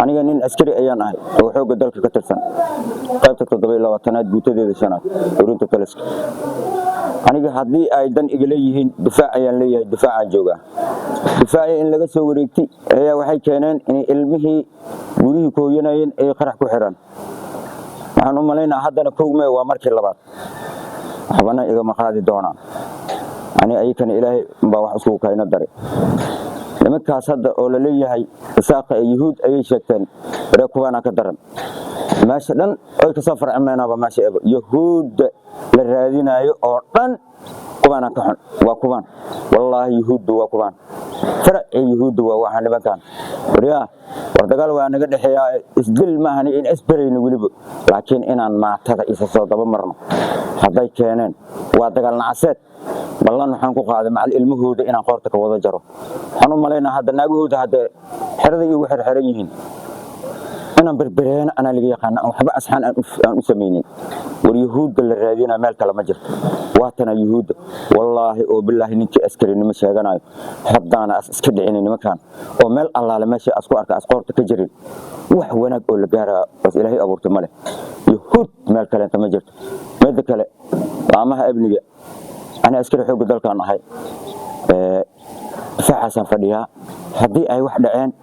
aniga nin askari ayaan ahay oo xoogga dalka ka tirsan qaybta 27aad guutadeeda shanaad urinta taliska aniga haddii ay dan iga leeyihiin difaac ayaan leeyahay difaacaan joogaa difaaci in laga soo wareegtay ayaa waxay keeneen in ilmihii gurihii kooyanayeen ay qarax ku xiraan waxaan u malaynaa haddana kowmee waa markii labaad waxbana igama qaadi doonaan ani ayakana ilaahay baa wax isku kayna daray nimankaas hadda oo la leeyahay isaaqa yuhuud ayay sheegteen reekuwana ka daran meesha dhan ay ka soo farcameenaba meesha yuhuud la raadinayo oo dhan kuwana ka xun waa kuwan wallahi yuhuud waa kuwan farci yuhuud waa waxaan nimankan wariyaa war dagaal waa naga dhaxeeyaa isdil ma ahani in isbarayno waliba laakiin inaan maatada isa soo daba marno haday keeneen waa dagaal nacaseed ballan waxaan ku qaaday macal ilmahooda inaan qoorta ka wada jaro waxaan u malaynaa hadda naagahooda hadda xirada iyo xirxiran yihiin inaan berbereen ana laga yaqaan waxba asxaan aan u sameeynin war yuhuud la raadina meel kale ma jirto waatana yuhuud wallahi oo billahi ninki askarinimo sheeganayo haddaana iska dhicin nimankan oo meel allaale meesha asku arka asqoorta ka jirin wax wanaag oo la gaara bas ilaahay abuurtay male yuhuud meel kale ma jirto mid kale laamaha ibniga أنا أذكر حب ذلك أنا هاي فحسن فديها هذه أي واحدة عين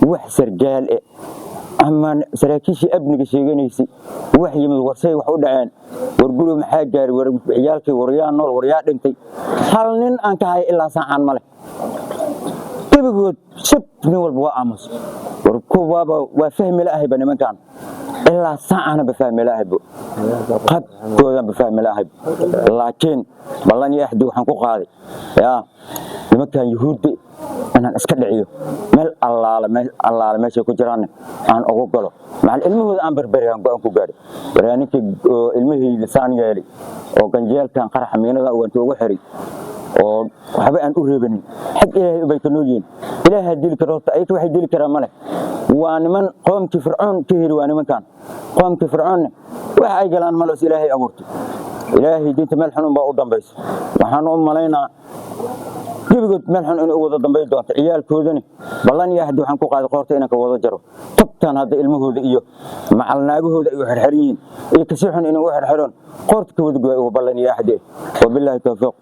وحسر جال أما سراكيش ابنك شيء جنيسي وحي من الوصي وحود عين ورجلهم حاجر ورجالك وريان نور وريان أنتي حالين أنت هاي إلا ساعة ماله كيف يقول شبني والبواء عمس وركوبا وفهم الأهب أنا مكان إلا ساعة أنا بفهم الأهب قد كذا بفهم الأهب لكن والله إني أحد وحنقو قاضي يا لما كان يهودي أنا أسكت عيو مال الله على ماشي كجراني أنا أقوله مع العلم هو أنا بربري أنا كوجاري براني في علمه لسان جالي وكان جال كان قرح مينا وأنت وحري وحبي أن أهربني حق إلهي بيتنوجين إلهي هدي الكراسة أي واحد يدي الكرامله وأنا من قوم كفرعون كهر وأنا من كان قوم كفرعون وحي قالان ملوس إلهي أمرته إلهي دينت ملحن بأوضن بيس وحنو ملينا كيف ملحن إنه أوضن بيس دوانت عيال كودني بالله إني أحد وحنكو قاعد قورتي إنك وضا جرو طبتان هذا علمه ذا إيو مع الناقه ذا إيو حرحرين إيو كسيحن إنه حرحرون قورتك وذقوا بالله إني أحد وبالله توفيق